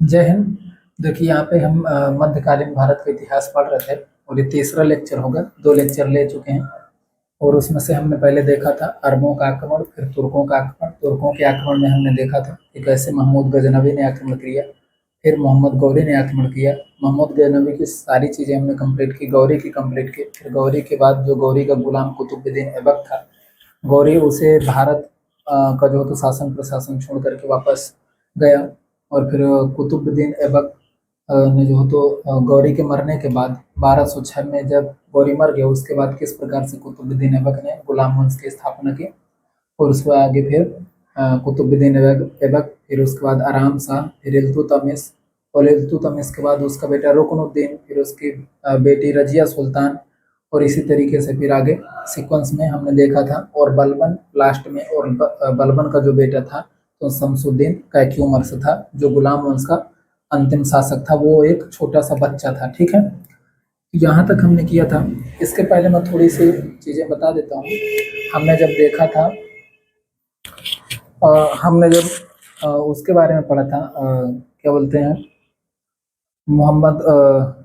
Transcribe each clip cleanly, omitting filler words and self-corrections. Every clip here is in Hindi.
जय हिंद। देखिए यहाँ पे हम मध्यकालीन भारत का इतिहास पढ़ रहे थे और ये तीसरा लेक्चर होगा। 2 लेक्चर ले चुके हैं और उसमें से हमने पहले देखा था अरबों का आक्रमण, फिर तुर्कों का आक्रमण। तुर्कों के आक्रमण में हमने देखा था कि कैसे महमूद गजनवी ने आक्रमण किया, फिर मोहम्मद गौरी ने आक्रमण किया। मोहम्मद गजनवी की सारी चीज़ें हमने कंप्लीट की, गौरी की कंप्लीट की। फिर गौरी के बाद जो गौरी का गुलाम कुतुबुद्दीन ऐबक था, गौरी उसे भारत का जो तो शासन प्रशासन छोड़ करके वापस गया। और फिर कुतुबुद्दीन ऐबक ने जो तो गौरी के मरने के बाद 1206 में जब गौरी मर गया, उसके बाद किस प्रकार से कुतुबुद्दीन ऐबक ने गुलाम वंश की स्थापना की। और उसके आगे फिर कुतुबुद्दीन ऐबक ऐबक, फिर उसके बाद आराम शाह, फिर इल्तुतमिश, और इल्तुतमिश के बाद उसका बेटा रुकनुद्दीन, फिर उसकी बेटी रजिया सुल्तान, और इसी तरीके से फिर आगे सीक्वेंस में हमने देखा था। और बलबन लास्ट में, और बलबन का जो बेटा था तो शमसुद्दीन कैक्यूमर्स था, जो गुलाम वंश का अंतिम शासक था। वो एक छोटा सा बच्चा था। ठीक है, यहाँ तक हमने किया था। इसके पहले मैं थोड़ी सी चीज़ें बता देता हूँ। हमने जब देखा था, हमने जब उसके बारे में पढ़ा था, क्या बोलते हैं, मोहम्मद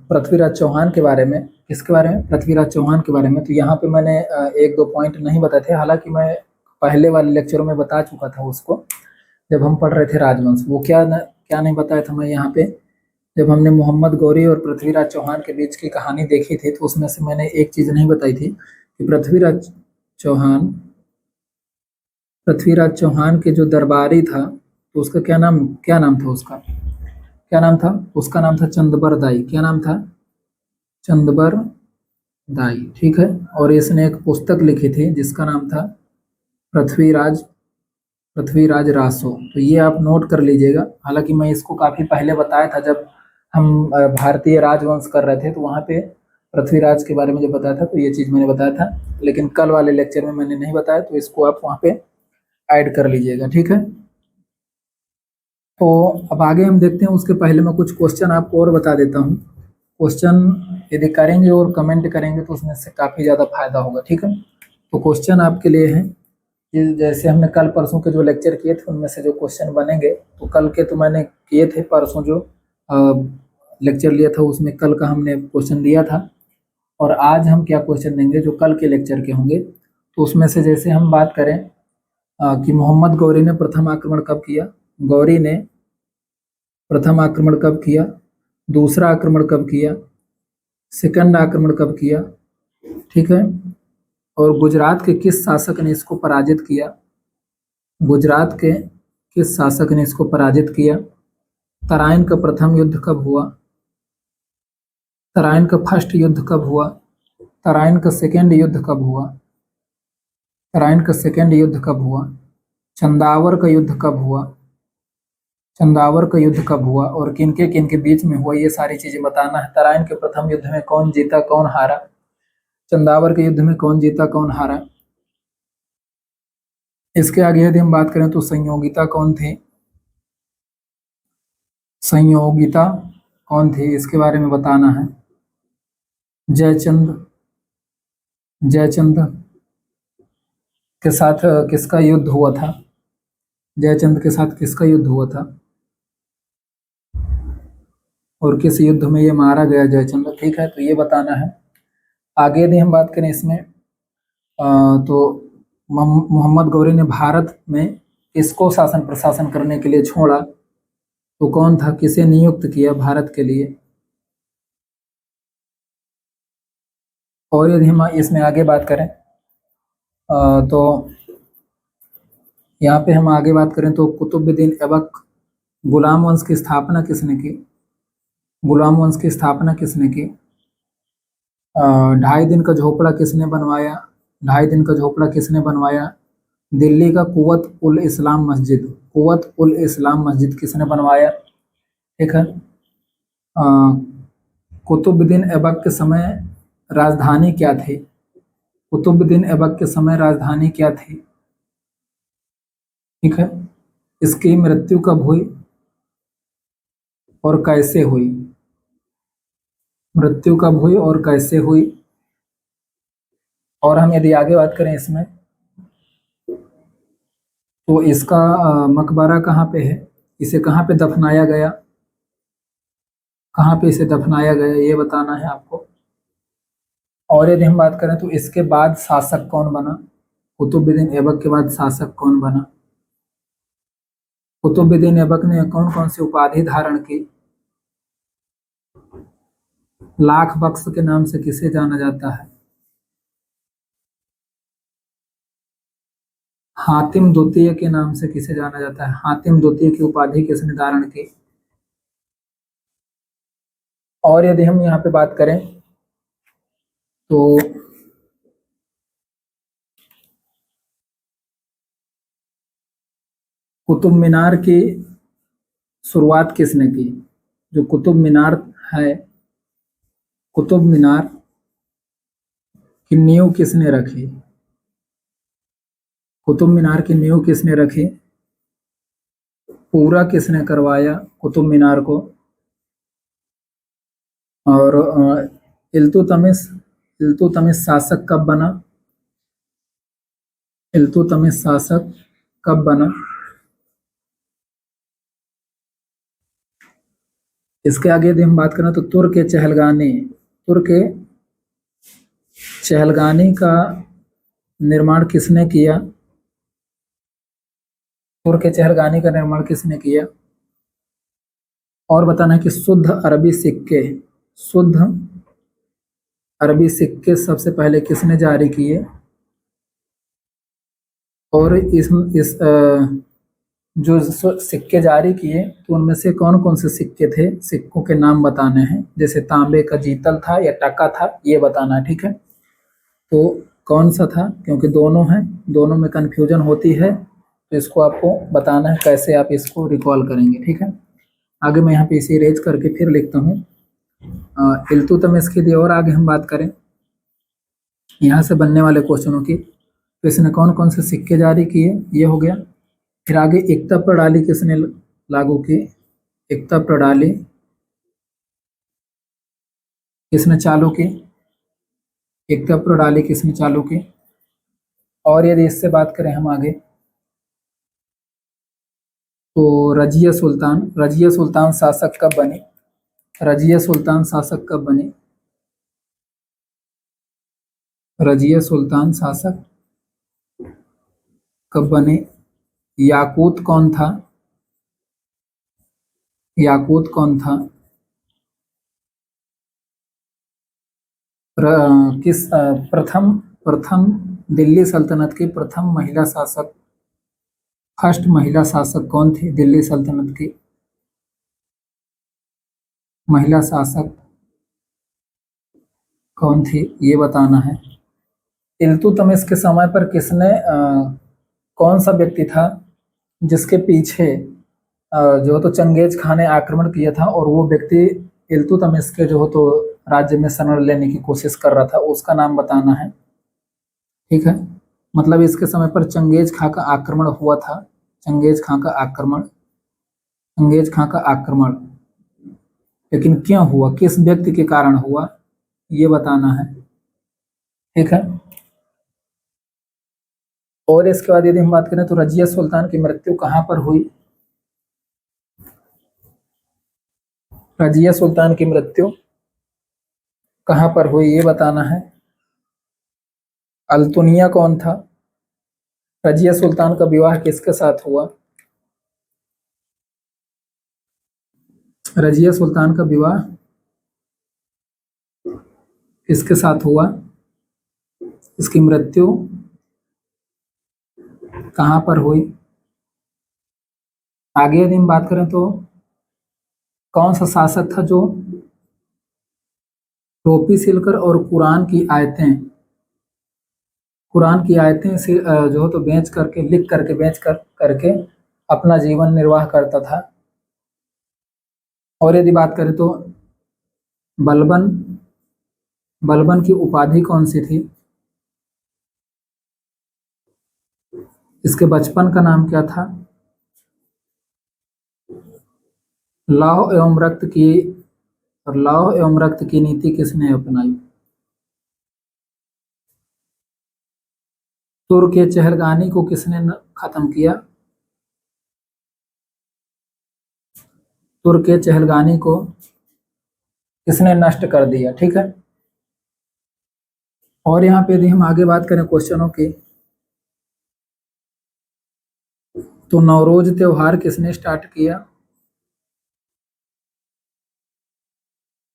पृथ्वीराज चौहान के बारे में। किसके बारे में? पृथ्वीराज चौहान के बारे में। तो यहाँ पे मैंने एक दो पॉइंट नहीं बताए थे, हालांकि मैं पहले वाले लेक्चरों में बता चुका था उसको, जब हम पढ़ रहे थे राजवंश। वो क्या नहीं बताया था मैं यहाँ पे। जब हमने मोहम्मद गौरी और पृथ्वीराज चौहान के बीच की कहानी देखी थी, तो उसमें से मैंने एक चीज़ नहीं बताई थी कि चौहान पृथ्वीराज चौहान के जो दरबारी था, तो उसका क्या नाम था उसका? क्या नाम था उसका? नाम था चंदबर दाई। क्या नाम था? चंदबर दाई। ठीक है। और इसने एक पुस्तक लिखी थी जिसका नाम था पृथ्वीराज पृथ्वीराज रासो। तो ये आप नोट कर लीजिएगा। हालांकि मैं इसको काफ़ी पहले बताया था, जब हम भारतीय राजवंश कर रहे थे, तो वहाँ पे पृथ्वीराज के बारे में जब बताया था तो ये चीज़ मैंने बताया था। लेकिन कल वाले लेक्चर में मैंने नहीं बताया, तो इसको आप वहाँ पे ऐड कर लीजिएगा। ठीक है। तो अब आगे हम देखते हैं। उसके पहले मैं कुछ क्वेश्चन आपको और बता देता हूँ। क्वेश्चन यदि करेंगे और कमेंट करेंगे तो उसमें से काफ़ी ज़्यादा फायदा होगा। ठीक है। तो क्वेश्चन आपके लिए है कि जैसे हमने कल परसों के जो लेक्चर किए थे, उनमें से जो क्वेश्चन बनेंगे, तो कल के तो मैंने किए थे। परसों जो लेक्चर लिया था उसमें कल का हमने क्वेश्चन दिया था। और आज हम क्या क्वेश्चन देंगे जो कल के लेक्चर के होंगे। तो उसमें से जैसे हम बात करें कि मोहम्मद गौरी ने प्रथम आक्रमण कब किया। गौरी ने प्रथम आक्रमण कब किया, दूसरा आक्रमण कब किया, सेकंड आक्रमण कब किया। ठीक है। और गुजरात के किस शासक ने इसको पराजित किया। गुजरात के किस शासक ने इसको पराजित किया। तराइन का प्रथम युद्ध कब हुआ। तराइन का फर्स्ट युद्ध कब हुआ। तराइन का सेकेंड युद्ध कब हुआ। तराइन का सेकेंड युद्ध कब हुआ। चंदावर का युद्ध कब हुआ। चंदावर का युद्ध कब हुआ और किन के बीच में हुआ, ये सारी चीजें बताना है। तराइन के प्रथम युद्ध में कौन जीता कौन हारा। चंदावर के युद्ध में कौन जीता कौन हारा। इसके आगे यदि हम बात करें तो संयोगिता कौन थे। संयोगिता कौन थी, इसके बारे में बताना है। जयचंद जयचंद के साथ किसका युद्ध हुआ था। जयचंद के साथ किसका युद्ध हुआ था और किस युद्ध में ये मारा गया जयचंद। ठीक है, तो ये बताना है। आगे यदि हम बात करें इसमें तो मोहम्मद गौरी ने भारत में किसको शासन प्रशासन करने के लिए छोड़ा, तो कौन था, किसे नियुक्त किया भारत के लिए। और यदि हम इसमें आगे बात करें तो यहाँ पे हम आगे बात करें तो कुतुबुद्दीन ऐबक, गुलाम वंश की स्थापना किसने की। गुलाम वंश की स्थापना किसने की। 2.5 दिन का झोपड़ा किसने बनवाया। 2.5 दिन का झोपड़ा किसने बनवाया। दिल्ली का कुवत उल इस्लाम मस्जिद, कुवत उल इस्लाम मस्जिद किसने बनवाया। ठीक है। कुतुबुद्दीन ऐबक के समय राजधानी क्या थी। कुतुबुद्दीन ऐबक के समय राजधानी क्या थी। ठीक है। इसकी मृत्यु कब हुई और कैसे हुई। मृत्यु कब हुई और कैसे हुई। और हम यदि आगे बात करें इसमें तो इसका मकबरा कहाँ पे है, इसे कहाँ पे दफनाया गया। कहाँ पे इसे दफनाया गया ये बताना है आपको। और यदि हम बात करें तो इसके बाद शासक कौन बना, कुतुबुद्दीन ऐबक के बाद शासक कौन बना। कुतुबुद्दीन ऐबक ने कौन कौन सी उपाधि धारण की। लाख बख्श के नाम से किसे जाना जाता है। हातिम द्वितीय के नाम से किसे जाना जाता है। हातिम द्वितीय की उपाधि किसने धारण की। और यदि हम यहाँ पे बात करें तो कुतुब मीनार की शुरुआत किसने की। जो कुतुब मीनार है, कुतुब मीनार की नींव किसने रखी। कुतुब मीनार की नींव किसने रखी, पूरा किसने करवाया कुतुब मीनार को। और इल्तुतमिश इल्तुतमिश शासक कब बना। इल्तुतमिश शासक कब बना। इसके आगे यदि हम बात करें तो तुर्क चहलगानी का निर्माण किसने किया। तुर्क चहलगानी का निर्माण किसने किया। और बताना है कि शुद्ध अरबी सिक्के सबसे पहले किसने जारी किए। और इस जो सिक्के जारी किए तो उनमें से कौन कौन से सिक्के थे, सिक्कों के नाम बताने हैं। जैसे तांबे का जीतल था या टका था ये बताना है, ठीक है। तो कौन सा था, क्योंकि दोनों हैं, दोनों में कंफ्यूजन होती है, तो इसको आपको बताना है कैसे आप इसको रिकॉल करेंगे, ठीक है। आगे मैं यहाँ पे इसे इरेज करके फिर लिखता हूँ। इल्तुतमिश की यदि और आगे हम बात करें यहाँ से बनने वाले क्वेश्चनों की, तो इसने कौन कौन से सिक्के जारी किए ये हो गया। फिर आगे एकता प्रणाली किसने लागू की। एकता प्रणाली किसने चालू की। एकता प्रणाली किसने चालू की। और यदि इससे बात करें हम आगे तो रजिया सुल्तान शासक कब बने। रजिया सुल्तान शासक कब बने। रजिया सुल्तान शासक कब बने। याकूत कौन था। याकूत कौन था। प्रथम प्रथम दिल्ली सल्तनत की प्रथम महिला शासक, फर्स्ट महिला शासक कौन थी दिल्ली सल्तनत की। महिला शासक कौन थी ये बताना है। इल्तुतमिश के समय पर कौन सा व्यक्ति था जिसके पीछे जो तो चंगेज खान ने आक्रमण किया था, और वो व्यक्ति इल्तुतमिश के जो हो तो राज्य में शरण लेने की कोशिश कर रहा था, उसका नाम बताना है, ठीक है। मतलब इसके समय पर चंगेज खां का आक्रमण हुआ था। चंगेज खां का आक्रमण लेकिन क्यों हुआ, किस व्यक्ति के कारण हुआ ये बताना है, ठीक है। और इसके बाद यदि हम बात करें तो रजिया सुल्तान की मृत्यु कहाँ पर हुई। रजिया सुल्तान की मृत्यु कहाँ पर हुई ये बताना है। अल्तुनिया कौन था। रजिया सुल्तान का विवाह किसके साथ हुआ। रजिया सुल्तान का विवाह किसके साथ हुआ। इसकी मृत्यु कहाँ पर हुई। आगे यदि हम बात करें तो कौन सा शासक था जो टोपी सिलकर और कुरान की आयतें से जो हो तो बेच करके लिख करके करके अपना जीवन निर्वाह करता था। और यदि बात करें तो बलबन बलबन की उपाधि कौन सी थी। इसके बचपन का नाम क्या था। लौह एवं रक्त की नीति किसने अपनाई। तुर्क चहलगानी को किसने खत्म किया। तुर्क चहलगानी को किसने नष्ट कर दिया, ठीक है। और यहाँ पे यदि हम आगे बात करें क्वेश्चनों की, तो नवरोज त्योहार किसने स्टार्ट किया?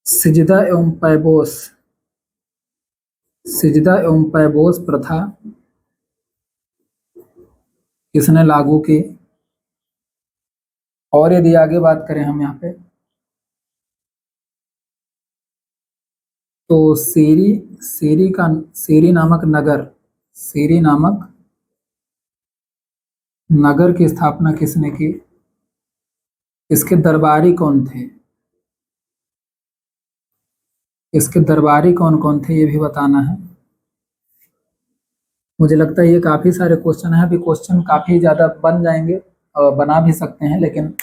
सिजदा एवं पैबोस, सिजदा एवं पैबोस प्रथा किसने लागू की? और यदि आगे बात करें हम यहाँ पे, तो सीरी, सीरी नामक नगर, सीरी नामक नगर की स्थापना किसने की? इसके दरबारी कौन थे? इसके दरबारी कौन कौन थे ये भी बताना है। मुझे लगता है ये काफी सारे क्वेश्चन हैं, अभी क्वेश्चन काफी ज्यादा बन जाएंगे और बना भी सकते हैं, लेकिन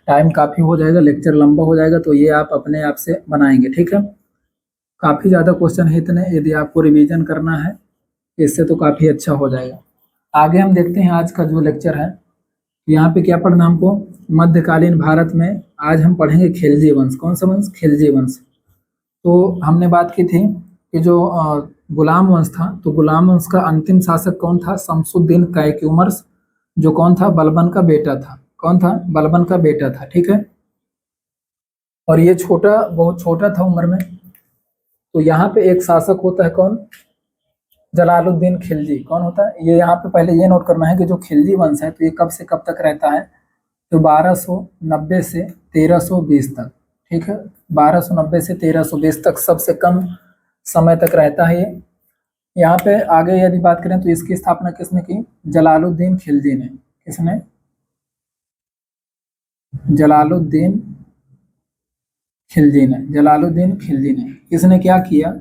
टाइम काफी हो जाएगा, लेक्चर लंबा हो जाएगा, तो ये आप अपने आप से बनाएंगे, ठीक है। काफी ज्यादा क्वेश्चन है इतने, यदि आपको रिवीजन करना है इससे तो काफी अच्छा हो जाएगा। आगे हम देखते हैं आज का जो लेक्चर है, यहाँ पे क्या पढ़ना हमको, मध्यकालीन भारत में आज हम पढ़ेंगे खिलजी वंश। कौन सा वंश? खिलजी वंश। तो हमने बात की थी कि जो गुलाम वंश था, तो गुलाम वंश का अंतिम शासक कौन था? शमसुद्दीन कैक्यूमर्स, जो कौन था? बलबन का बेटा था। कौन था? बलबन का बेटा था, ठीक है। और ये छोटा, बहुत छोटा था उम्र में। तो यहाँ पे एक शासक होता है कौन? जलालुद्दीन खिलजी। कौन होता है ये? यहाँ पे पहले ये नोट करना है कि जो खिलजी वंश है तो ये कब से कब तक रहता है? तो 1290 से 1320 तक, ठीक है। 1290 से 1320 तक सबसे कम समय तक रहता है ये। यहाँ पे आगे यदि बात करें तो इसकी स्थापना किसने की? जलालुद्दीन खिलजी ने। किसने? जलालुद्दीन खिलजी ने। जलालुद्दीन खिलजी ने। इसने क्या किया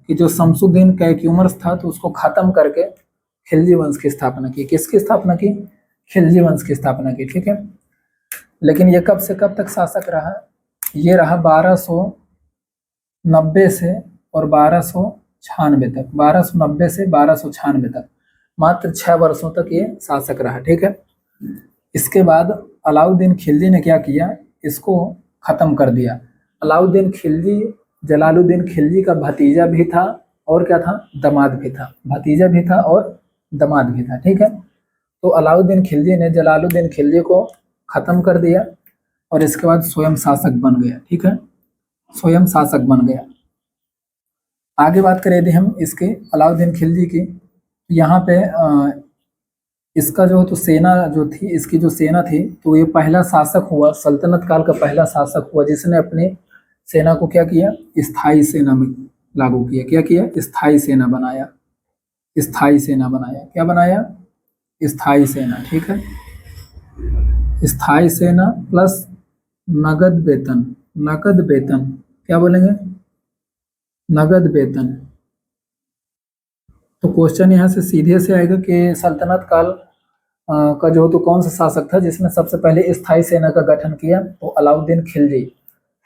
कि जो शमसुद्दीन कैक्यूमर्स था तो उसको खत्म करके खिलजी वंश की स्थापना की। किसकी स्थापना की? खिलजी वंश की स्थापना की, ठीक है। लेकिन ये कब से कब तक शासक रहा? ये रहा 1290 से और 1296 तक। 1290 से 1296 तक, मात्र 6 वर्षों तक ये शासक रहा, ठीक है। इसके बाद अलाउद्दीन खिलजी ने क्या किया? इसको खत्म कर दिया। अलाउद्दीन खिलजी जलालुद्दीन खिलजी का भतीजा भी था और क्या था? दामाद भी था। भतीजा भी था और दामाद भी था, ठीक है। तो अलाउद्दीन खिलजी ने जलालुद्दीन खिलजी को खत्म कर दिया और इसके बाद स्वयं शासक बन गया, ठीक है। स्वयं शासक बन गया। आगे बात करें यदि हम इसके अलाउद्दीन खिलजी की, यहाँ पे इसका जो तो सेना जो थी, इसकी जो सेना थी, तो ये पहला शासक हुआ, सल्तनत काल का पहला शासक हुआ जिसने अपनी सेना को क्या किया? स्थायी सेना में लागू किया। क्या किया? स्थायी सेना बनाया। स्थायी सेना बनाया। क्या बनाया? स्थायी सेना, ठीक है। स्थायी सेना प्लस नगद वेतन। नगद वेतन क्या बोलेंगे? नगद वेतन। तो क्वेश्चन यहाँ से सीधे से आएगा कि सल्तनत काल का जो तो कौन सा शासक था जिसने सबसे पहले स्थायी सेना का गठन किया? तो अलाउद्दीन खिलजी।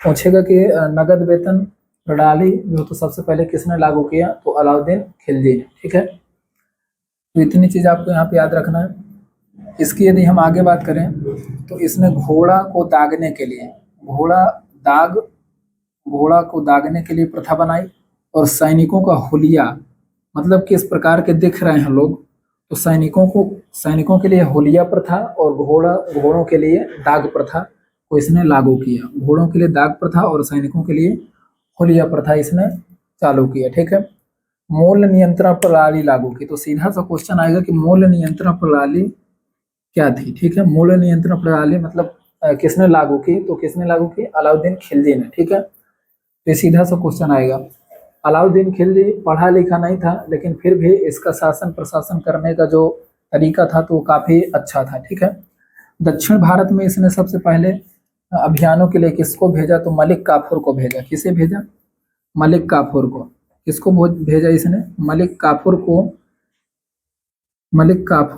पूछेगा कि नगद वेतन प्रणाली जो तो सबसे पहले किसने लागू किया? तो अलाउद्दीन खिलजी ने, ठीक है। तो इतनी चीज आपको यहाँ पे याद रखना है। इसकी यदि हम आगे बात करें तो इसने घोड़ा को दागने के लिए, घोड़ा को दागने के लिए प्रथा बनाई। और सैनिकों का हुलिया, मतलब किस प्रकार के दिख रहे हैं लोग, तो सैनिकों के लिए हुलिया प्रथा और घोड़ों के लिए दाग प्रथा को इसने लागू किया। घोड़ों के लिए दाग प्रथा और सैनिकों के लिए हुलिया प्रथा इसने चालू किया, ठीक है। मूल्य नियंत्रण प्रणाली लागू की। तो सीधा सा क्वेश्चन आएगा कि मूल्य नियंत्रण प्रणाली क्या थी, ठीक है। मूल्य नियंत्रण प्रणाली मतलब किसने लागू की? तो किसने लागू की? अलाउद्दीन खिलजी ने, ठीक है। तो सीधा सा क्वेश्चन आएगा। अलाउद्दीन खिलजी पढ़ा लिखा नहीं था, लेकिन फिर भी इसका शासन प्रशासन करने का जो तरीका था तो वो काफी अच्छा था, ठीक है। दक्षिण भारत में इसने सबसे पहले अभियानों के लिए किसको भेजा? तो मलिक काफूर को भेजा। किसे भेजा? मलिक काफूर को। किसको भेजा इसने? मलिक काफूर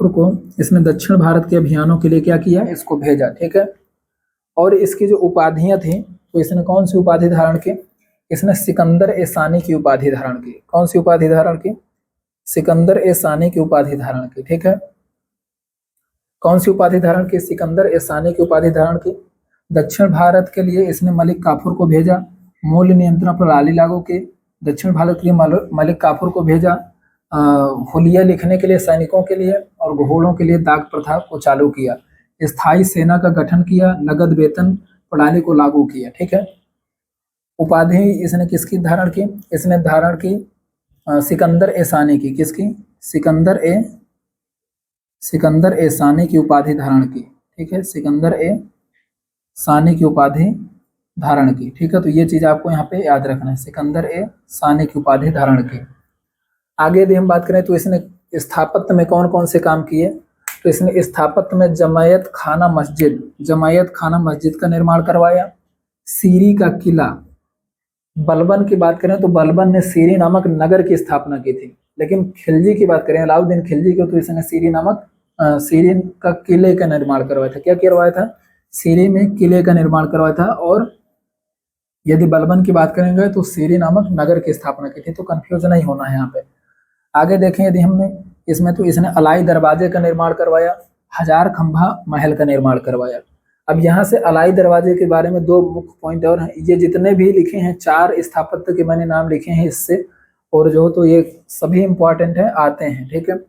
को इसने दक्षिण भारत के अभियानों के लिए क्या किया? इसको भेजा, ठीक है। और इसकी जो उपाधियां थी, तो इसने कौन सी उपाधि धारण की? इसने सिकंदर ए सानी की उपाधि धारण की। कौन सी उपाधि धारण की? सिकंदर ए सानी की उपाधि धारण की, ठीक है। कौन सी उपाधि धारण की? सिकंदर ए सानी की उपाधि धारण की। दक्षिण भारत के लिए इसने मलिक काफूर को भेजा। मूल्य नियंत्रण प्रणाली लागू की। दक्षिण भारत के मलिक काफूर को भेजा हुलिया लिखने के लिए सैनिकों के लिए, और घोड़ों के लिए दाग प्रथा को चालू किया। स्थायी सेना का गठन किया, नगद वेतन प्रणाली को लागू किया। ठीक है। उपाधि इसने किसकी धारण की? इसने धारण की सिकंदर ए सानी की। किसकी? सिकंदर ए सानी की उपाधि धारण की। ठीक है, सिकंदर ए सानी की उपाधि धारण की। ठीक है, तो ये चीज आपको यहाँ पे याद रखना है, सिकंदर ए सानी की उपाधि धारण की। आगे यदि हम बात करें तो इसने स्थापत्य में कौन कौन से काम किए? तो इसने स्थापत्य में जमायत खाना मस्जिद का निर्माण करवाया। सीरी का किला। बलबन की बात करें तो बलबन ने सीरी नामक नगर की स्थापना की थी। लेकिन खिलजी की बात करें, अलाउद्दीन खिलजी की, तो इसने सीरी का किले का निर्माण करवाया था। क्या करवाया था? सीरी में किले का निर्माण करवाया था। और यदि बलबन की बात करेंगे तो सीरी नामक नगर की स्थापना की थी। तो कंफ्यूज नहीं होना है यहाँ पे। आगे देखें यदि हमने इसमें, तो इसने अलाई दरवाजे का निर्माण करवाया, हजार खंभा महल का निर्माण करवाया। अब यहाँ से अलाई दरवाजे के बारे में दो मुख्य पॉइंट और हैं। ये जितने भी लिखे हैं, 4 स्थापत्य के मैंने नाम लिखे हैं इससे, और जो तो ये सभी इंपॉर्टेंट है, आते हैं। ठीक है।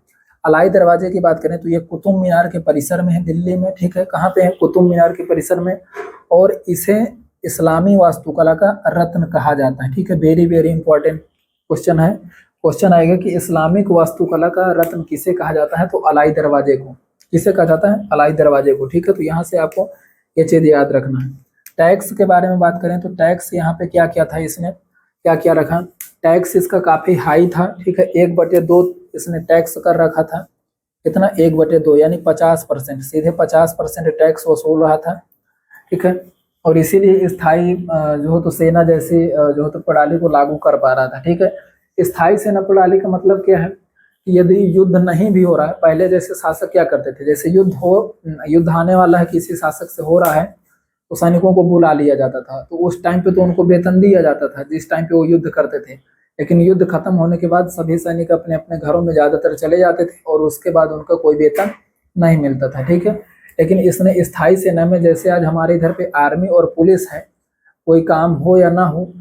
अलाई दरवाजे की बात करें तो ये कुतुब मीनार के परिसर में है, दिल्ली में। ठीक है, कहाँ पे है? कुतुब मीनार के परिसर में। और इसे इस्लामी वास्तुकला का रत्न कहा जाता है। ठीक है, वेरी वेरी इंपॉर्टेंट क्वेश्चन है। क्वेश्चन आएगा कि इस्लामिक वास्तुकला का रत्न किसे कहा जाता है? तो अलाई दरवाजे को। किसे कहा जाता है? अलाई दरवाजे को। ठीक है, तो यहाँ से आपको ये चीज याद रखना है। टैक्स के बारे में बात करें तो टैक्स यहाँ पे क्या क्या था, इसने क्या क्या रखा? टैक्स इसका काफी हाई था। ठीक है, 1/2 इसने टैक्स कर रखा था। कितना? 1/2 यानी 50%, सीधे 50% टैक्स वसूल रहा था। ठीक है, और इसीलिए स्थायी जो तो सेना जैसी जो तो प्रणाली को लागू कर पा रहा था। ठीक है, स्थायी सेना प्रणाली का मतलब क्या है? कि यदि युद्ध नहीं भी हो रहा है, पहले जैसे शासक क्या करते थे, जैसे युद्ध आने वाला है, किसी शासक से हो रहा है, तो सैनिकों को बुला लिया जाता था। तो उस टाइम पे तो उनको वेतन दिया जाता था जिस टाइम पे वो युद्ध करते थे। लेकिन युद्ध खत्म होने के बाद सभी सैनिक अपने अपने घरों में ज्यादातर चले जाते थे, और उसके बाद उनका कोई वेतन नहीं मिलता था। ठीक है, लेकिन इसने स्थायी सेना में, जैसे आज हमारे इधर पे आर्मी और पुलिस है, कोई काम हो या ना हो,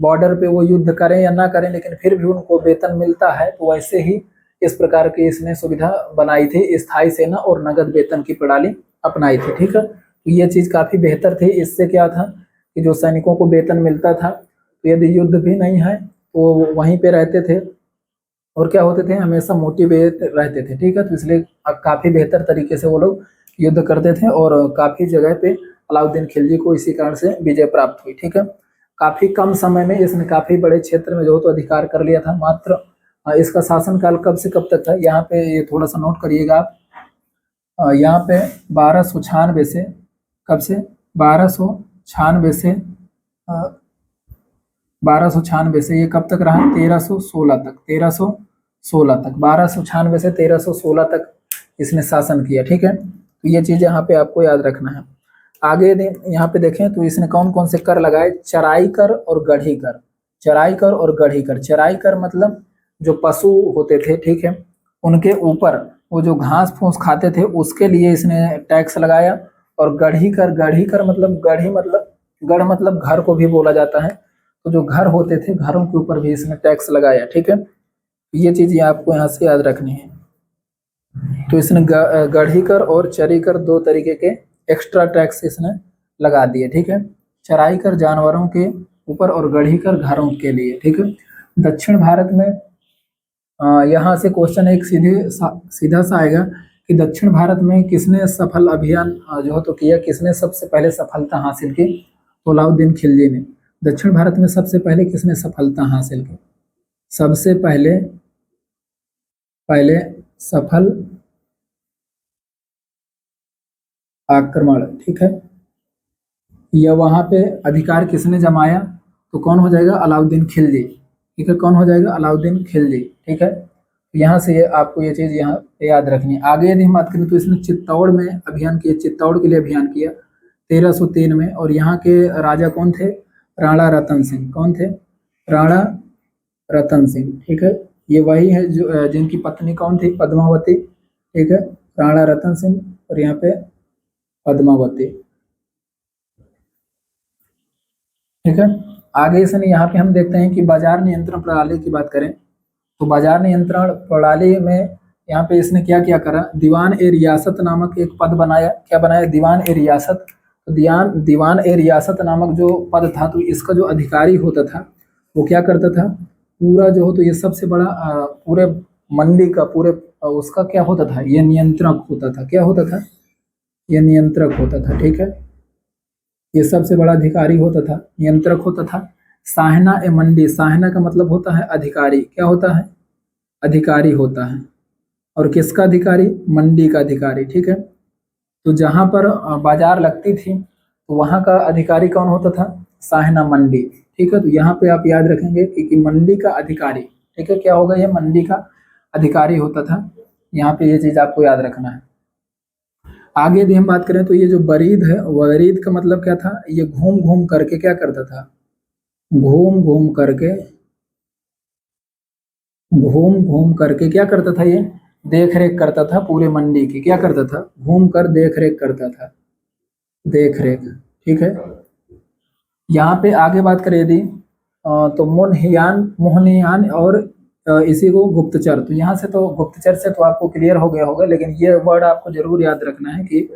बॉर्डर पे वो युद्ध करें या ना करें, लेकिन फिर भी उनको वेतन मिलता है, तो वैसे ही इस प्रकार की इसने सुविधा बनाई थी। स्थायी सेना और नगद वेतन की प्रणाली अपनाई थी। ठीक है, तो ये चीज काफी बेहतर थी। इससे क्या था कि जो सैनिकों को वेतन मिलता था, तो यदि युद्ध भी नहीं है तो वहीं पे रहते थे, और क्या होते थे? हमेशा मोटिवेट रहते थे। ठीक है, तो इसलिए काफी बेहतर तरीके से वो लोग युद्ध करते थे, और काफी जगह पे अलाउद्दीन खिलजी को इसी कारण से विजय प्राप्त हुई। ठीक है, काफी कम समय में इसने काफी बड़े क्षेत्र में जो तो अधिकार कर लिया था। मात्र इसका शासनकाल कब से कब तक था, यहाँ पे ये थोड़ा सा नोट करिएगा आप। यहाँ पे 1296 से, कब से? 1296 से 1296 से ये कब तक रहा? 1316 तक। 1316 तक, 1296 से 1316 तक इसने शासन किया। ठीक है, तो ये चीज यहाँ पे आपको याद रखना है। आगे यहाँ पे देखें तो इसने कौन कौन से कर लगाए? चराई कर और गढ़ी कर। चराई कर और गढ़ी कर। चराई कर मतलब जो पशु होते थे, ठीक है, उनके ऊपर वो जो घास फूस खाते थे, उसके लिए इसने टैक्स लगाया। और गढ़ी कर मतलब गढ़ मतलब घर को भी बोला जाता है। तो जो घर होते थे, घरों के ऊपर भी इसने टैक्स लगाया। ठीक है, ये चीज आपको यहाँ से याद रखनी है। तो इसने गढ़ी कर और चरी कर, 2 तरीके के एक्स्ट्रा टैक्स इसने लगा दिए। ठीक है, चराई कर जानवरों के ऊपर और गढ़ी कर घरों के लिए। ठीक है, दक्षिण भारत में यहाँ से क्वेश्चन एक सीधा सा आएगा कि दक्षिण भारत में किसने सफल अभियान जो तो किया, किसने सबसे पहले सफलता हासिल की? तो अलाउद्दीन खिलजी ने। दक्षिण भारत में सबसे पहले किसने सफलता हासिल की? सबसे पहले सफल आक्रमण। ठीक है, यह वहां पे अधिकार किसने जमाया? तो कौन हो जाएगा? अलाउद्दीन खिलजी। ठीक है, कौन हो जाएगा? अलाउद्दीन खिलजी। ठीक है, यहाँ से आपको ये चीज यहाँ पे याद रखनी है। आगे यदि हम बात करें तो इसने चित्तौड़ में अभियान किया, चित्तौड़ के लिए अभियान किया 1303 में। और यहाँ के राजा कौन थे? राणा रतन सिंह। कौन थे? राणा रतन सिंह। ठीक है, ये वही है जो जिनकी पत्नी कौन थी? पद्मावती। ठीक है, राणा रतन सिंह और यहाँ पे पद्मावती। ठीक है। आगे इसने यहाँ पे हम देखते हैं कि बाजार नियंत्रण प्रणाली की बात करें तो बाजार नियंत्रण प्रणाली में यहाँ पे इसने क्या क्या करा, दीवान ए रियासत नामक एक पद बनाया। क्या बनाया? दीवान ए रियासत। तो दीवान ए रियासत नामक जो पद था, तो इसका जो अधिकारी होता था वो क्या करता था, पूरा जो हो तो ये सबसे बड़ा पूरे मंडी का पूरे उसका क्या होता था, ये नियंत्रक होता था। क्या होता था? ये नियंत्रक होता था। ठीक है, ये सबसे बड़ा अधिकारी होता था, नियंत्रक होता था। साहना ए मंडी, साहना का मतलब होता है अधिकारी। क्या होता है? अधिकारी होता है। और किसका अधिकारी? मंडी का अधिकारी। ठीक है, तो जहां पर बाजार लगती थी तो वहां का अधिकारी कौन होता था? साहना मंडी। ठीक है, तो यहाँ पे आप याद रखेंगे कि मंडी का अधिकारी। ठीक है, क्या होगा? ये मंडी का अधिकारी होता था। यहाँ पे ये चीज आपको याद रखना है। आगे यदि हम बात करें तो ये जो बरीद है, वरीद का मतलब क्या था? ये घूम घूम करके क्या करता था? घूम घूम करके, घूम घूम करके क्या करता था? ये देख रेख करता था पूरे मंडी की। क्या करता था? घूम कर देख रेख करता था, देख रेख। ठीक है, यहाँ पे आगे बात करें यदि तो मोहनियान और इसी को गुप्तचर। तो यहाँ से तो गुप्तचर से तो आपको क्लियर हो गया होगा, लेकिन ये वर्ड आपको जरूर याद रखना है कि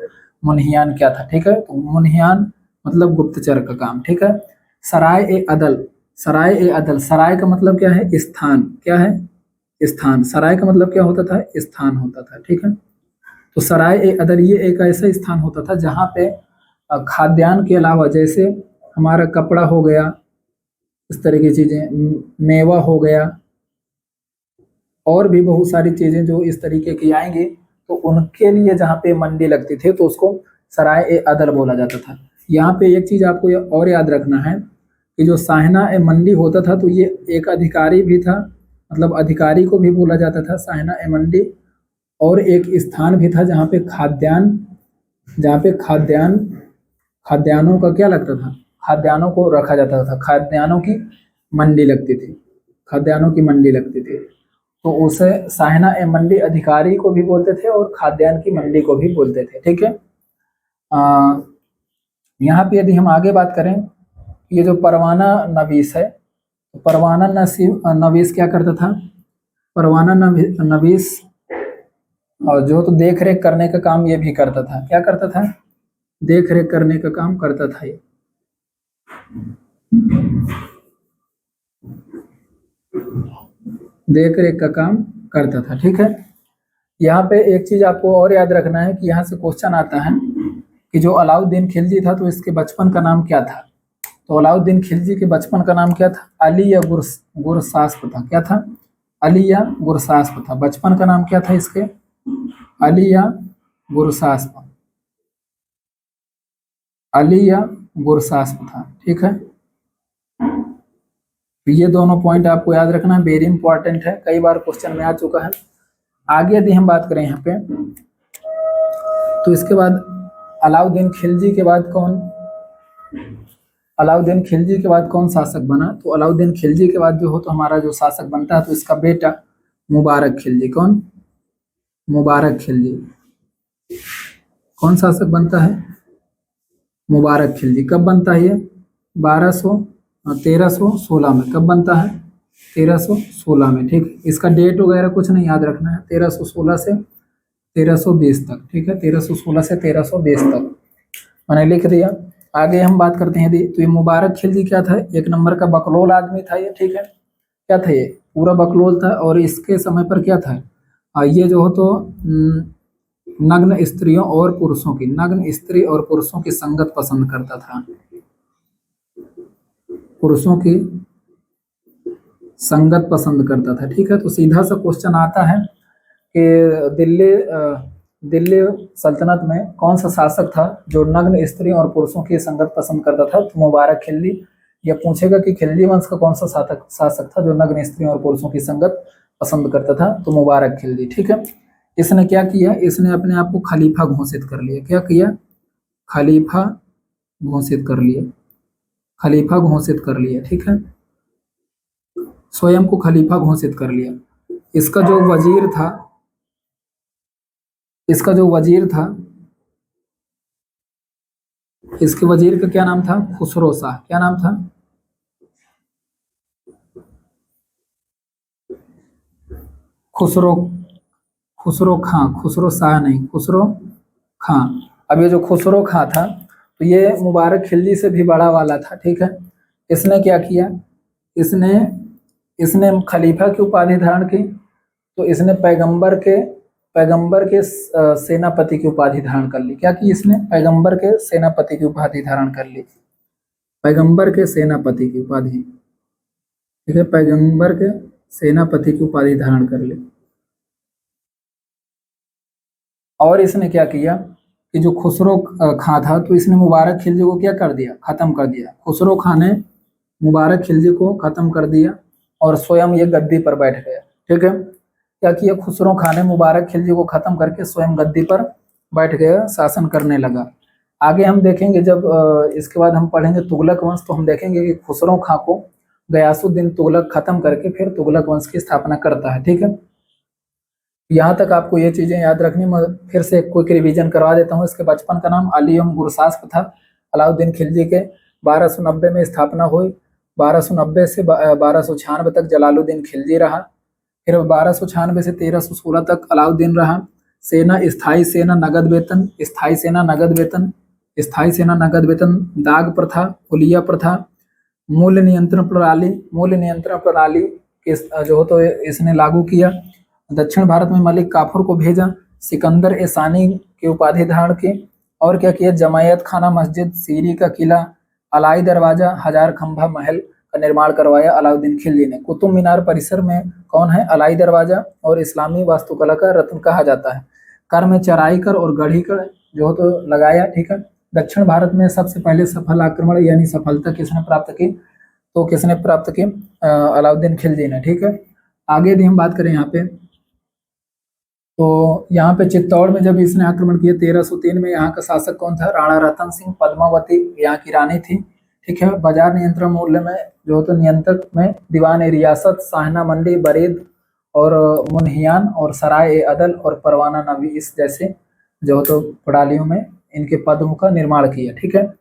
मुनहियान क्या था। ठीक है, तो मुनहियान मतलब गुप्तचर का काम। ठीक है, सराय ए अदल, सराय ए अदल, सराय का मतलब क्या है? स्थान। क्या है? स्थान। सराय का मतलब क्या होता था? स्थान होता था। ठीक है, तो सराय ए अदल ये एक ऐसा स्थान होता था जहाँ पे खाद्यान्न के अलावा, जैसे हमारा कपड़ा हो गया, इस तरह की चीजें, मेवा हो गया, और भी बहुत सारी चीजें जो इस तरीके की आएंगी, तो उनके लिए जहाँ पे मंडी लगती थी तो उसको सराय ए अदल बोला जाता था। यहाँ पे एक चीज आपको और याद रखना है कि जो साहना ए मंडी होता था, तो ये एक अधिकारी भी था, मतलब अधिकारी को भी बोला जाता था साहना ए मंडी। और एक स्थान भी था जहाँ पे खाद्यान्नों का क्या लगता था? खाद्यान्नों को रखा जाता था, खाद्यान्नों की मंडी लगती थी, खाद्यान्नों की मंडी लगती थी। तो उसे साहना ए मंडी अधिकारी को भी बोलते थे और खाद्यान्न की मंडी को भी बोलते थे। ठीक है, यहाँ पे यदि हम आगे बात करें, ये जो परवाना नवीस है, तो परवाना नवीस क्या करता था? परवाना नवीस और जो तो देख रेख करने का काम ये भी करता था। क्या करता था? देख रेख करने का काम करता था ये। देख रेख का काम करता था। ठीक है, यहाँ पे एक चीज आपको और याद रखना है कि यहाँ से क्वेश्चन आता है कि जो अलाउद्दीन खिलजी था, तो इसके बचपन का नाम क्या था? तो अलाउद्दीन खिलजी के बचपन का नाम क्या था? अली या गुरसास्प था। क्या था? अली या गुरसास्प था। बचपन का नाम क्या था इसके? अली या गुरसास्प, अली या गुरसास्प था। ठीक है, तो ये दोनों पॉइंट आपको याद रखना, वेरी इंपॉर्टेंट है, कई बार क्वेश्चन में आ चुका है। आगे यदि हम बात करें यहाँ पे, तो इसके बाद अलाउद्दीन खिलजी के बाद अलाउद्दीन खिलजी के बाद कौन शासक बना? तो अलाउद्दीन खिलजी के बाद जो हो तो हमारा जो शासक बनता है, तो इसका बेटा मुबारक खिलजी। कौन? मुबारक खिलजी। कौन शासक बनता है? मुबारक खिलजी। कब बनता है ये? 1316 में। कब बनता है? 1316 में। ठीक, इसका डेट वगैरह कुछ नहीं याद रखना है, 1316 से 1320 तक। ठीक है, 1316 से 1320 तक मैंने लिख दिया। आगे हम बात करते हैं तो ये मुबारक खिलजी क्या था? एक नंबर का बकलोल आदमी था ये। ठीक है, क्या था ये? पूरा बकलोल था। और इसके समय पर क्या था, ये जो हो तो नग्न स्त्रियों और पुरुषों की, नग्न स्त्री और पुरुषों की संगत पसंद करता था, पुरुषों की संगत पसंद करता था। ठीक है, तो सीधा सा क्वेश्चन आता है कि दिल्ली सल्तनत में कौन सा शासक था जो नग्न स्त्री और पुरुषों की संगत पसंद करता था? तो मुबारक खिलजी। ये पूछेगा कि खिलजी वंश का कौन सा शासक था जो नग्न स्त्री और पुरुषों की संगत पसंद करता था? तो मुबारक खिलजी। ठीक है, इसने क्या किया? इसने अपने आप को खलीफा घोषित कर लिया। क्या किया? खलीफा घोषित कर लिया, खलीफा घोषित कर लिया। ठीक है, स्वयं को खलीफा घोषित कर लिया। इसका जो वजीर था, इसका जो वजीर था, इसके वजीर का क्या नाम था? खुसरो शाह। क्या नाम था? खुसरो, खुसरो खां, खुसरो शाह नहीं, खुसरो खां। अब ये जो खुसरो खां था तो ये मुबारक खिलजी से भी बड़ा वाला था, ठीक है। इसने क्या किया, इसने इसने खलीफा की उपाधि धारण की, तो इसने पैगंबर के सेनापति की उपाधि धारण कर ली। क्या की इसने, पैगंबर के सेनापति की उपाधि धारण कर ली, पैगंबर के सेनापति की उपाधि, ठीक है, पैगंबर के सेनापति की उपाधि धारण कर ली। और इसने क्या किया कि जो खुसरो खां था तो इसने मुबारक खिलजी को क्या कर दिया, खत्म कर दिया। खुसरो खां ने मुबारक खिलजी को खत्म कर दिया और स्वयं ये गद्दी पर बैठ गया, ठीक है। क्या किया, खुसरो खां ने मुबारक खिलजी को खत्म करके स्वयं गद्दी पर बैठ गया, शासन करने लगा। आगे हम देखेंगे जब इसके बाद हम पढ़ेंगे तुगलक वंश, तो हम देखेंगे कि खुसरो खां को गयासुद्दीन तुगलक खत्म करके फिर तुगलक वंश की स्थापना करता है, ठीक है। यहाँ तक आपको ये चीजें याद रखनी। मैं फिर से क्विक रिवीजन करवा देता हूँ। इसके बचपन का नाम अली गुरसास्प था। अलाउद्दीन खिलजी के 1290 में स्थापना हुई। 1290 से 1296 तक जलालुद्दीन खिलजी रहा। फिर 1296 से 1316 तक अलाउद्दीन रहा। सेना, स्थायी सेना, नगद वेतन, स्थायी सेना, नगद वेतन, स्थायी सेना, नगद वेतन, दाग प्रथा, हुलिया प्रथा, मूल्य नियंत्रण प्रणाली के जो तो इसने लागू किया। दक्षिण भारत में मलिक काफूर को भेजा। सिकंदर ए सानी की उपाधि धारण की। और क्या किया, जमायत खाना मस्जिद, सीरी का किला, अलाई दरवाजा, हजार खंभा महल का निर्माण करवाया अलाउद्दीन खिलजी ने। कुतुब मीनार परिसर में कौन है, अलाई दरवाजा, और इस्लामी वास्तुकला का रत्न कहा जाता है। कर में चराई कर और गढ़ी कर जो तो लगाया, ठीक है। दक्षिण भारत में सबसे पहले सफल आक्रमण यानी सफलता किसने प्राप्त की, तो किसने प्राप्त की, अलाउद्दीन खिलजी ने, ठीक है। आगे भी हम बात करें यहाँ पे, तो यहाँ पे चित्तौड़ में जब इसने आक्रमण किया 1303 में, यहाँ का शासक कौन था, राणा रतन सिंह। पद्मावती यहाँ की रानी थी, ठीक है। बाजार नियंत्रण मूल्य में जो तो नियंत्रक में दीवान ए रियासत, साहना मंडी, बरेद और मुनहियान और सराय ए अदल और परवाना नवीस जैसे जो तो प्रणालियों में इनके पदों का निर्माण किया, ठीक है।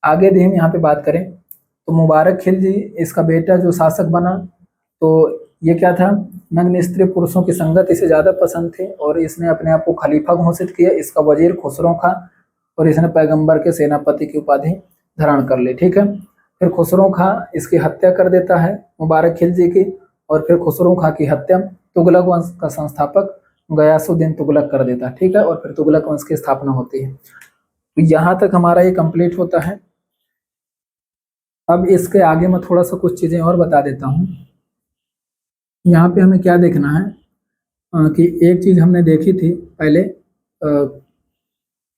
आगे भी हम यहाँ पे बात करें तो मुबारक खिलजी इसका बेटा जो शासक बना, तो ये क्या था, नग्न स्त्री पुरुषों की संगत इसे ज्यादा पसंद थी और इसने अपने आप को खलीफा घोषित किया। इसका वजीर खुसरो खां, और इसने पैगंबर के सेनापति की उपाधि धारण कर ली, ठीक है। फिर खुसरो खां इसकी हत्या कर देता है मुबारक खिलजी की, और फिर खुसरो खां की हत्या तुगलक वंश का संस्थापक गयासुद्दीन तुगलक कर देता है, ठीक है। और फिर तुगलक वंश की स्थापना होती है। तो यहाँ तक हमारा ये कंप्लीट होता है। अब इसके आगे मैं थोड़ा सा कुछ चीजें और बता देता हूँ। यहाँ पे हमें क्या देखना है कि एक चीज हमने देखी थी पहले,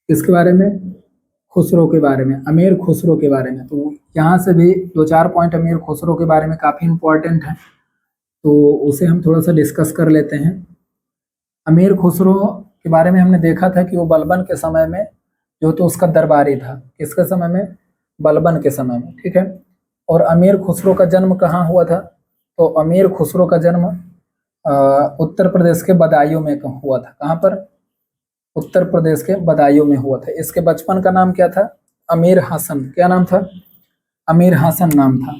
इसके बारे में, खुसरो के बारे में, अमीर खुसरो के बारे में। तो यहाँ से भी 2-4 पॉइंट अमीर खुसरो के बारे में काफी इंपॉर्टेंट है, तो उसे हम थोड़ा सा डिस्कस कर लेते हैं। अमीर खुसरो के बारे में हमने देखा था कि वो बलबन के समय में जो तो उसका दरबारी था। किसके समय में, बलबन के समय में, ठीक है। और अमीर खुसरो का जन्म कहाँ हुआ था, तो अमीर खुसरो का जन्म उत्तर प्रदेश के बदायूं में हुआ था। कहाँ पर, उत्तर प्रदेश के बदायूं में हुआ था। इसके बचपन का नाम क्या था, अमीर हसन। क्या नाम था, अमीर हसन नाम था।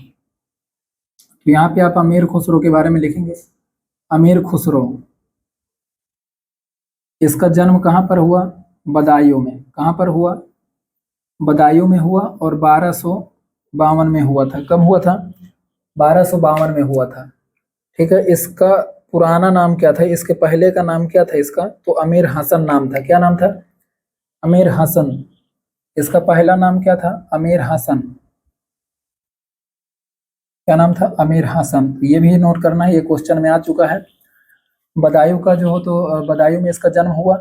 तो यहाँ पे आप अमीर खुसरो के बारे में लिखेंगे, अमीर खुसरो, इसका जन्म कहाँ पर हुआ, बदायूं में। कहाँ पर हुआ, बदायूं में हुआ, और 1252 में हुआ था। कब हुआ था, 1252 में हुआ था, ठीक है। इसका पुराना नाम क्या था, इसके पहले का नाम क्या था इसका, तो अमीर हसन नाम था। क्या नाम था, अमीर हसन। इसका पहला नाम क्या था, अमीर हसन। क्या नाम था, अमीर हसन। ये भी नोट करना है, ये क्वेश्चन में आ चुका है। बदायूं का जो हो तो बदायूं में इसका जन्म हुआ,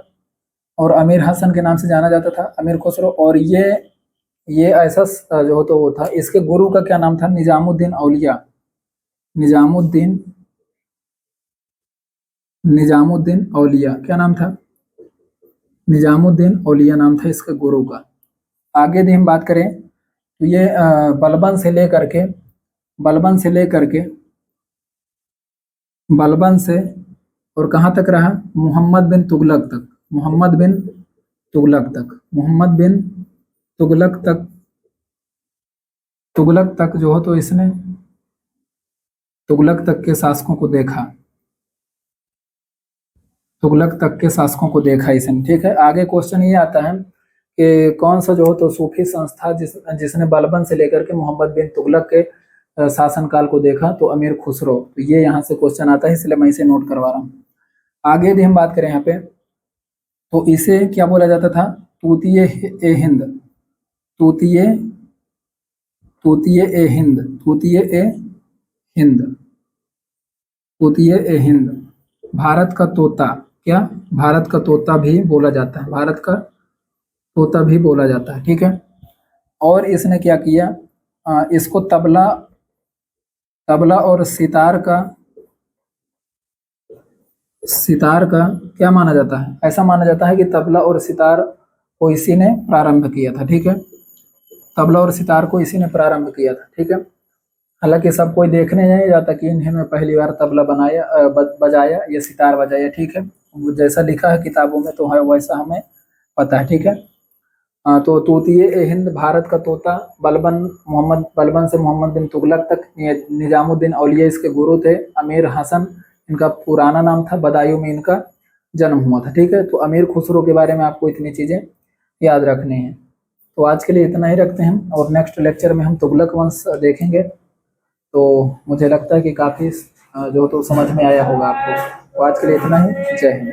और अमीर हसन के नाम से जाना जाता था अमीर खुसरो। और ये ऐसा जो हो तो वो था। इसके गुरु का क्या नाम था, निजामुद्दीन औलिया, निजामुद्दीन, निजामुद्दीन औलिया। क्या नाम था, निजामुद्दीन औलिया नाम था इसके गुरु का। आगे भी हम बात करें तो ये बलबन से लेकर के, बलबन से लेकर के, बलबन से और कहाँ तक रहा, मोहम्मद बिन तुगलक तक, मोहम्मद बिन तुगलक तक, मोहम्मद बिन तुगलक तक, तुगलक तक जो हो तो इसने तुगलक तक के शासकों को देखा। तुगलक तक के शासकों को देखा इसने। ठीक है, आगे क्वेश्चन ये आता है कि कौन सा जो हो तो सूफी संस्था जिसने बलबन से लेकर के मोहम्मद बिन तुगलक के शासनकाल को देखा, तो अमीर खुसरो। तो ये यहाँ से क्वेश्चन आता है, इसलिए मैं इसे नोट करवा रहा हूँ। आगे यदि हम बात करें यहाँ पे, तो इसे क्या बोला जाता था? तूतीय ए हिंद, तूतीय तूतीय ए हिंद, तूतीय ए हिंद, तूतीय ए हिंद। भारत का तोता, क्या भारत का तोता भी बोला जाता है, भारत का तोता भी बोला जाता है। ठीक है, और इसने क्या किया, इसको तबला तबला और सितार का क्या माना जाता है? ऐसा माना जाता है कि तबला और सितार को इसी ने प्रारंभ किया था। ठीक है, तबला और सितार को इसी ने प्रारंभ किया था। ठीक है, हालांकि सब कोई देखने नहीं जाता कि इन्होंने पहली बार तबला बजाया या सितार बजाया। ठीक है, वो जैसा लिखा है किताबों में तो है वैसा हमें पता है। ठीक है, तो तूतीय ए हिंद भारत का तोता, बलबन से मोहम्मद बिन तुगलक तक निजामुद्दीन औलिया इसके गुरु थे। अमीर हसन इनका पुराना नाम था, बदायूं में इनका जन्म हुआ था। ठीक है, तो अमीर खुसरो के बारे में आपको इतनी चीजें याद रखनी है। तो आज के लिए इतना ही रखते हैं, और नेक्स्ट लेक्चर में हम तुगलक वंश देखेंगे। तो मुझे लगता है कि काफी जो तो समझ में आया होगा आपको। तो आज के लिए इतना ही, जय हिंद।